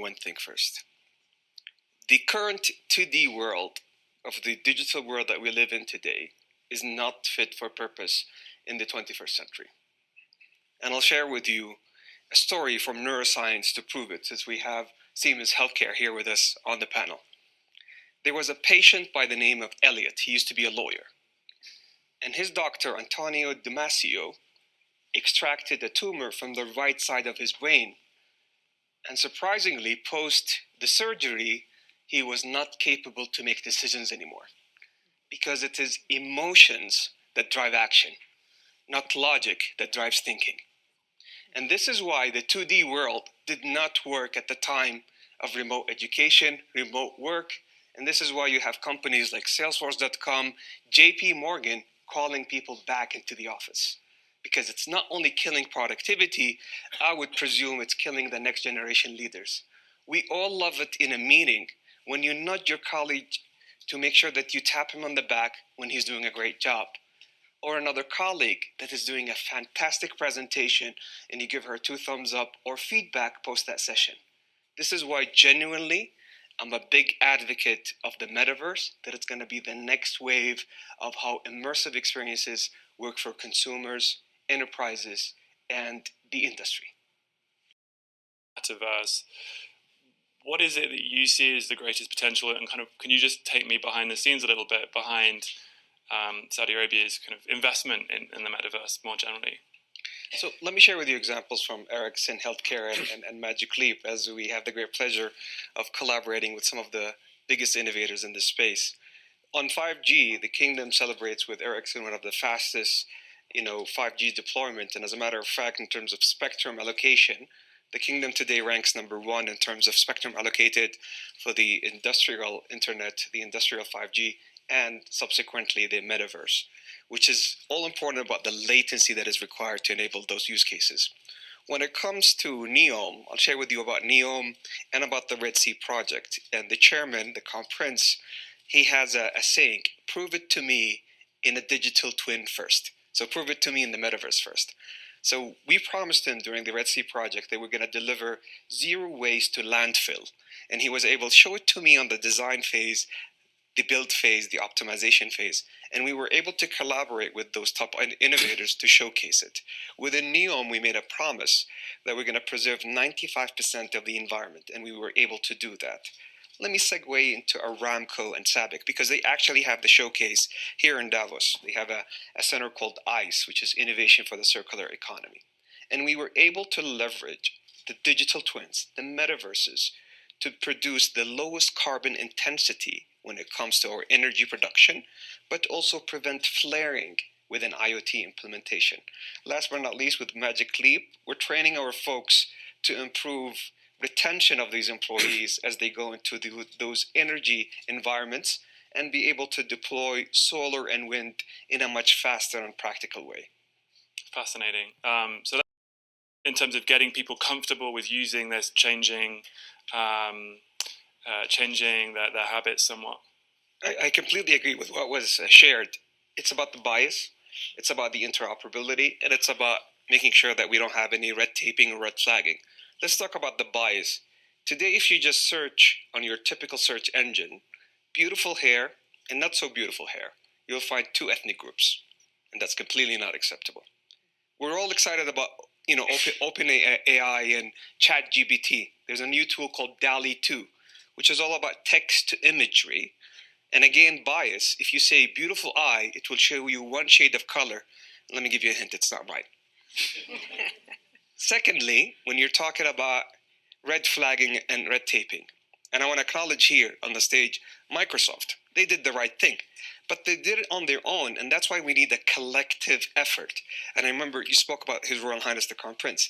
one thing first. The current 2D world of the digital world that we live in today is not fit for purpose in the 21st century. And I'll share with you a story from neuroscience to prove it, since we have Siemens Healthcare here with us on the panel. There was a patient by the name of Elliot. He used to be a lawyer. And his doctor, Antonio Damasio, extracted a tumor from the right side of his brain. And surprisingly, post the surgery, he was not capable to make decisions anymore. Because it is emotions that drive action, not logic that drives thinking. And this is why the 2D world did not work at the time of remote education, remote work. And this is why you have companies like Salesforce.com, JP Morgan calling people back into the office. Because it's not only killing productivity, I would presume it's killing the next generation leaders. We all love it in a meeting when you nudge your colleague to make sure that you tap him on the back when he's doing a great job. Or another colleague that is doing a fantastic presentation and you give her 2 thumbs up or feedback post that session. This is why genuinely I'm a big advocate of the Metaverse, that it's going to be the next wave of how immersive experiences work for consumers, enterprises, and the industry. Metaverse. What is it that you see as the greatest potential, and kind of can you just take me behind the scenes a little bit behind Saudi Arabia's kind of investment in the Metaverse more generally? So let me share with you examples from Ericsson Healthcare and Magic Leap, as we have the great pleasure of collaborating with some of the biggest innovators in this space. On 5G, the kingdom celebrates with Ericsson one of the fastest 5G deployment. And as a matter of fact, in terms of spectrum allocation, the kingdom today ranks #1 in terms of spectrum allocated for the industrial internet, the industrial 5G, and subsequently the Metaverse, which is all important about the latency that is required to enable those use cases. When it comes to NEOM, I'll share with you about NEOM and about the Red Sea project. And the chairman, the Crown Prince, he has a saying, prove it to me in a digital twin first. So prove it to me in the Metaverse first. So we promised him during the Red Sea project that we're going to deliver 0 waste to landfill. And he was able to show it to me on the design phase, the build phase, the optimization phase. And we were able to collaborate with those top innovators to showcase it. Within NEOM, we made a promise that we're going to preserve 95% of the environment, and we were able to do that. Let me segue into Aramco and SABIC, because they actually have the showcase here in Davos. They have a center called ICE, which is Innovation for the Circular Economy. And we were able to leverage the digital twins, the metaverses, to produce the lowest carbon intensity when it comes to our energy production, but also prevent flaring with an IoT implementation. Last but not least, with Magic Leap, we're training our folks to improve retention of these employees as they go into those energy environments and be able to deploy solar and wind in a much faster and practical way. Fascinating. So in terms of getting people comfortable with using this, changing their habits somewhat. I completely agree with what was shared. It's about the bias, it's about the interoperability, and it's about making sure that we don't have any red taping or red flagging. Let's talk about the bias. Today, if you just search on your typical search engine, beautiful hair and not so beautiful hair, you'll find 2 ethnic groups, and that's completely not acceptable. We're all excited about OpenAI and ChatGPT. There's a new tool called DALL-E 2, which is all about text to imagery. And again, bias. If you say beautiful eye, it will show you 1 shade of color. Let me give you a hint, it's not right. Secondly, when you're talking about red flagging and red taping, and I want to acknowledge here on the stage, Microsoft, they did the right thing, but they did it on their own, and that's why we need a collective effort. And I remember you spoke about His Royal Highness the Crown Prince.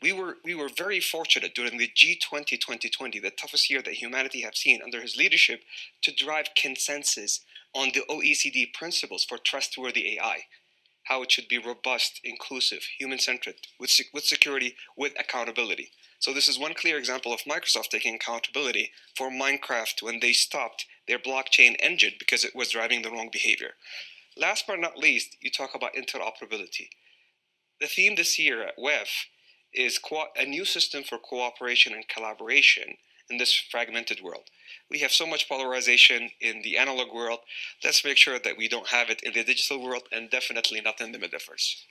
We were very fortunate during the G20 2020, the toughest year that humanity have seen under his leadership, to drive consensus on the OECD principles for trustworthy AI, how it should be robust, inclusive, human-centered, with security, with accountability. So this is one clear example of Microsoft taking accountability for Minecraft when they stopped their blockchain engine because it was driving the wrong behavior. Last but not least, you talk about interoperability. The theme this year at WEF is a new system for cooperation and collaboration in this fragmented world. We have so much polarization in the analog world. Let's make sure that we don't have it in the digital world, and definitely not in the metaverse.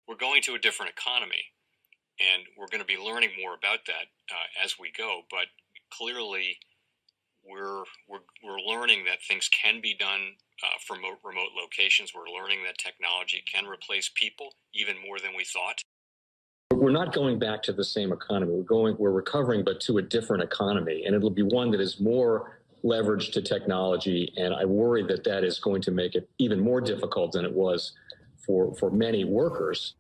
We're going to a different economy, and we're going to be learning more about that as we go. But clearly, we're learning that things can be done from remote locations. We're learning that technology can replace people even more than we thought. We're not going back to the same economy. We're recovering, but to a different economy, and it'll be one that is more leveraged to technology. And I worry that that is going to make it even more difficult than it was for many workers.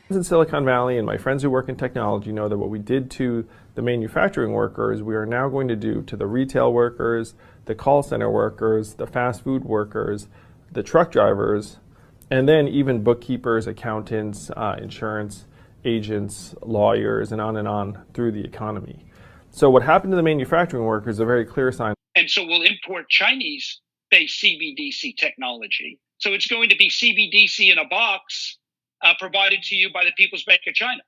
In Silicon Valley, and my friends who work in technology know that what we did to the manufacturing workers, we are now going to do to the retail workers, the call center workers, the fast food workers, the truck drivers, and then even bookkeepers, accountants, insurance agents, lawyers, and on through the economy. So what happened to the manufacturing workers is a very clear sign. And so we'll import Chinese-based CBDC technology. So it's going to be CBDC in a box provided to you by the People's Bank of China.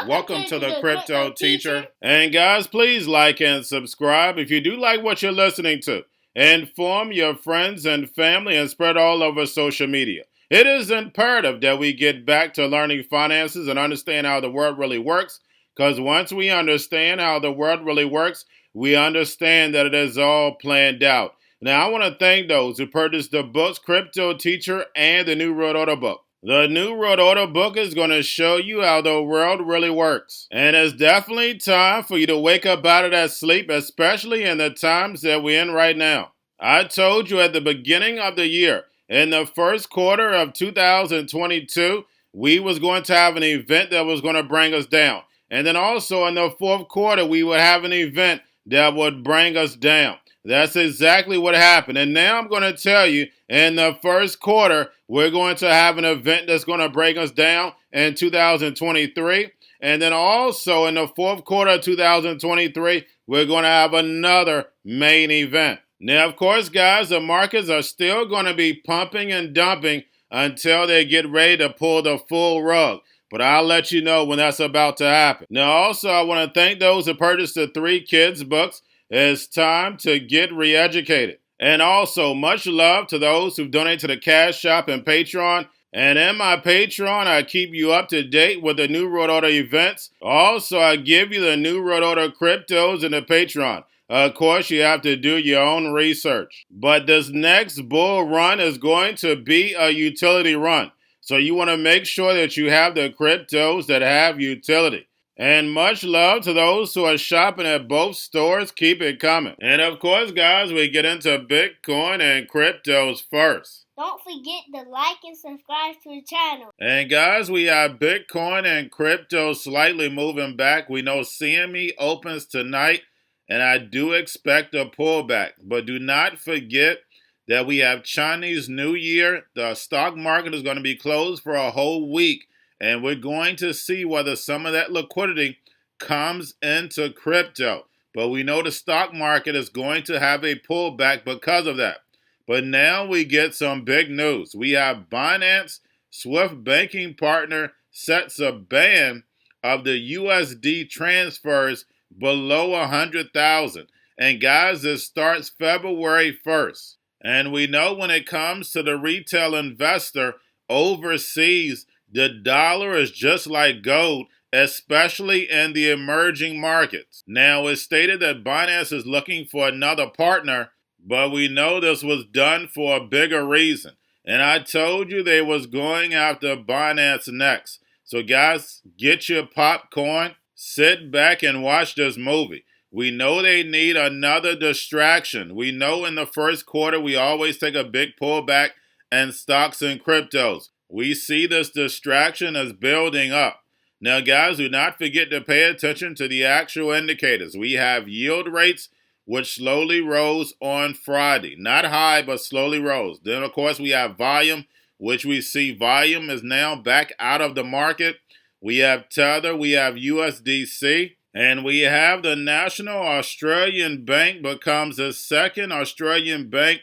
Welcome to the Crypto Teacher. And guys, please like and subscribe if you do like what you're listening to. Inform your friends and family and spread all over social media. It is imperative that we get back to learning finances and understand how the world really works, because once we understand how the world really works, we understand that it is all planned out. Now, I want to thank those who purchased the books Cryptoteacher and the New World Order book. The New World Order book is going to show you how the world really works. And it's definitely time for you to wake up out of that sleep, especially in the times that we're in right now. I told you at the beginning of the year, in the first quarter of 2022, we was going to have an event that was going to bring us down. And then also in the fourth quarter, we would have an event that would bring us down. That's exactly what happened. And now I'm going to tell you, in the first quarter, we're going to have an event that's going to bring us down in 2023. And then also in the fourth quarter of 2023, we're going to have another main event. Now, of course, guys, the markets are still going to be pumping and dumping until they get ready to pull the full rug. But I'll let you know when that's about to happen. Now, also, I want to thank those who purchased the 3 kids books. It's time to get re-educated. And also, much love to those who've donated to the Cash Shop and Patreon. And in my Patreon, I keep you up to date with the New World Order events. Also, I give you the New World Order cryptos in the Patreon. Of course, you have to do your own research. But this next bull run is going to be a utility run. So you want to make sure that you have the cryptos that have utility. And much love to those who are shopping at both stores. Keep it coming. And of course, guys, we get into Bitcoin and cryptos first. Don't forget to like and subscribe to the channel. And guys, we have Bitcoin and crypto slightly moving back. We know CME opens tonight, and I do expect a pullback. But do not forget that we have Chinese New Year. The stock market is going to be closed for a whole week. And we're going to see whether some of that liquidity comes into crypto. But we know the stock market is going to have a pullback because of that. But now we get some big news. We have Binance, Swift banking partner, sets a ban of the USD transfers below 100,000. And guys, this starts February 1st. And we know when it comes to the retail investor overseas, the dollar is just like gold, especially in the emerging markets. Now, it's stated that Binance is looking for another partner, but we know this was done for a bigger reason. And I told you they was going after Binance next. So guys, get your popcorn, sit back and watch this movie. We know they need another distraction. We know in the first quarter we always take a big pullback in stocks and cryptos. We see this distraction as building up. Now, guys, do not forget to pay attention to the actual indicators. We have yield rates, which slowly rose on Friday. Not high, but slowly rose. Then, of course, we have volume, which we see volume is now back out of the market. We have Tether, we have USDC, and we have the National Australian Bank becomes the second Australian bank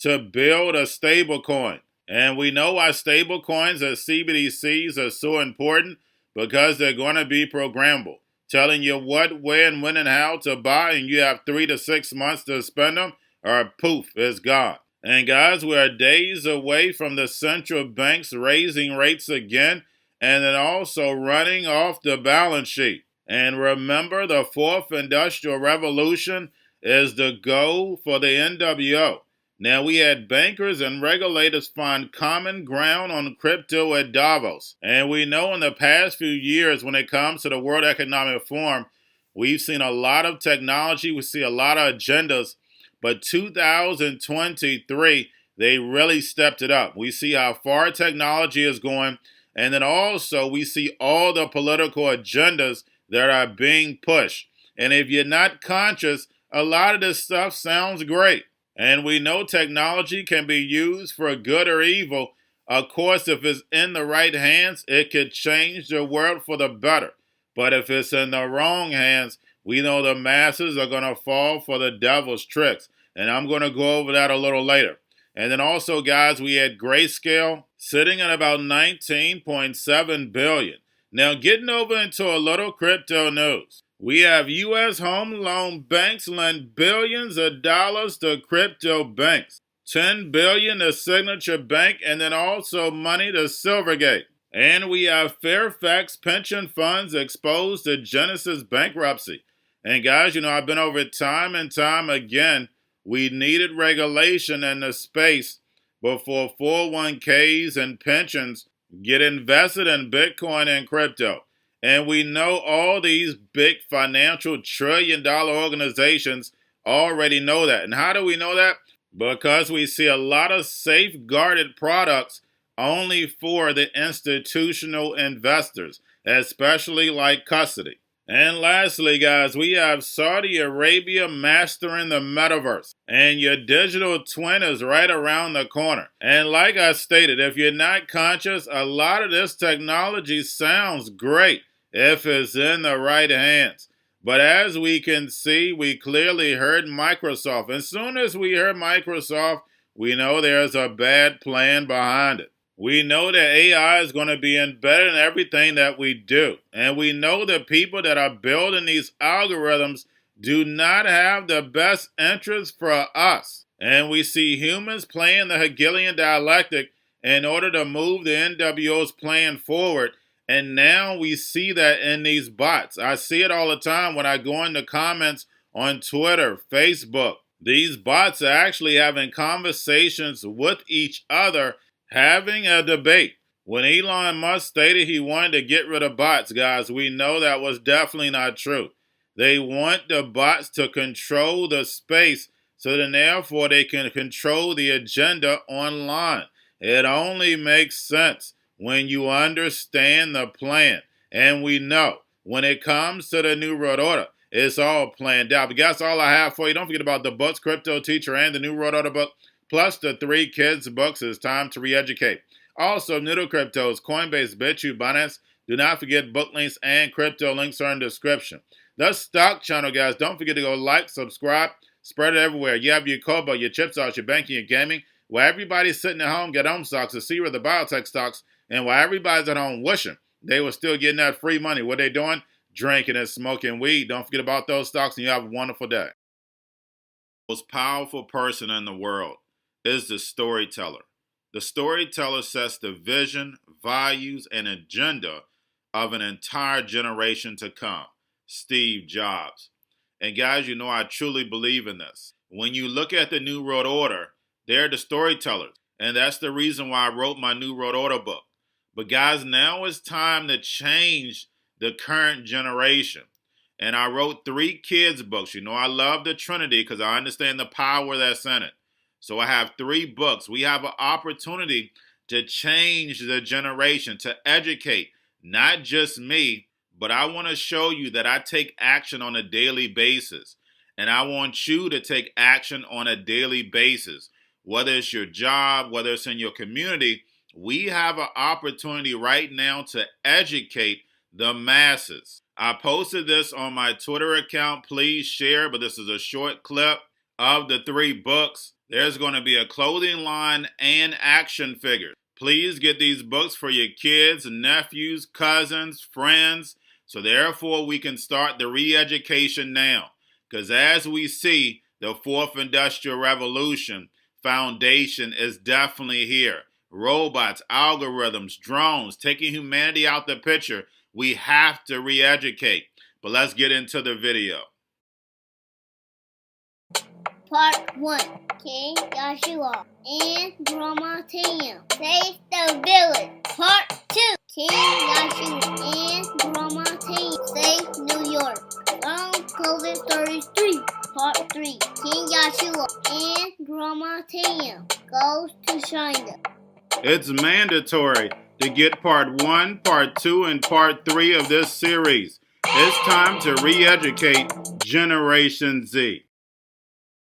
to build a stable coin. And we know why stable coins or CBDCs are so important because they're going to be programmable, telling you what, when, and how to buy, and you have 3 to 6 months to spend them, or poof, it's gone. And guys, we are days away from the central banks raising rates again, and then also running off the balance sheet. And remember, the fourth industrial revolution is the goal for the NWO. Now, we had bankers and regulators find common ground on crypto at Davos. And we know in the past few years, when it comes to the World Economic Forum, we've seen a lot of technology, we see a lot of agendas, but 2023, they really stepped it up. We see how far technology is going, and then also we see all the political agendas that are being pushed. And if you're not conscious, a lot of this stuff sounds great. And we know technology can be used for good or evil. Of course, if it's in the right hands, it could change the world for the better. But if it's in the wrong hands, we know the masses are going to fall for the devil's tricks. And I'm going to go over that a little later. And then also, guys, we had Grayscale sitting at about 19.7 billion. Now, getting over into a little crypto news. We have U.S. home loan banks lend billions of dollars to crypto banks. 10 billion to Signature Bank, and then also money to Silvergate. And we have Fairfax pension funds exposed to Genesis bankruptcy. And guys, I've been over it time and time again. We needed regulation in the space before 401ks and pensions get invested in Bitcoin and crypto. And we know all these big financial trillion-dollar organizations already know that. And how do we know that? Because we see a lot of safeguarded products only for the institutional investors, especially like custody. And lastly, guys, we have Saudi Arabia mastering the Metaverse. And your digital twin is right around the corner. And like I stated, if you're not conscious, a lot of this technology sounds great if it's in the right hands. But as we can see, we clearly heard Microsoft. As soon as we heard Microsoft, we know there's a bad plan behind it. We know that AI is going to be embedded in everything that we do. And we know the people that are building these algorithms do not have the best interest for us. And we see humans playing the Hegelian dialectic in order to move the NWO's plan forward. And now we see that in these bots. I see it all the time when I go into comments on Twitter, Facebook. These bots are actually having conversations with each other, having a debate. When Elon Musk stated he wanted to get rid of bots, guys, we know that was definitely not true. They want the bots to control the space so then therefore they can control the agenda online. It only makes sense when you understand the plan. And we know when it comes to the New World Order, it's all planned out. But guys, all I have for you. Don't forget about the books, Cryptoteacher and the New World Order book, plus the 3 kids books. It's time to re-educate. Also, Noodle Cryptos, Coinbase, Bitrue, Binance. Do not forget book links and crypto links are in the description. The stock channel, guys. Don't forget to go like, subscribe, spread it everywhere. You have your Kobo, your chips out, your banking, your gaming. While everybody's sitting at home, get home stocks, the Seer, the biotech stocks. And while everybody's at home wishing they were still getting that free money, what they doing? Drinking and smoking weed. Don't forget about those stocks, and you have a wonderful day. The most powerful person in the world is the storyteller. The storyteller sets the vision, values, and agenda of an entire generation to come. Steve Jobs. And guys, I truly believe in this. When you look at the New World Order, they're the storytellers. And that's the reason why I wrote my New World Order book. But guys, now it's time to change the current generation. And I wrote 3 kids books. I love the Trinity because I understand the power that's in it. So I have 3 books. We have an opportunity to change the generation, to educate, not just me, but I want to show you that I take action on a daily basis. And I want you to take action on a daily basis. Whether it's your job, whether it's in your community, we have an opportunity right now to educate the masses. I posted this on my Twitter account. Please share, but this is a short clip of the 3 books. There's going to be a clothing line and action figures. Please get these books for your kids, nephews, cousins, friends, so therefore we can start the re-education now. Because as we see, the fourth industrial revolution foundation is definitely here. Robots, algorithms, drones, taking humanity out the picture. We have to re-educate. But let's get into the video. Part 1. King Joshua and Grandma Tam save the village. Part 2. King Joshua and Grandma Tam save New York from COVID Stories 3. Part 3. King Joshua and Grandma Tam goes to China. It's mandatory to get part 1, part 2, and part 3 of this series. It's time to re-educate Generation Z.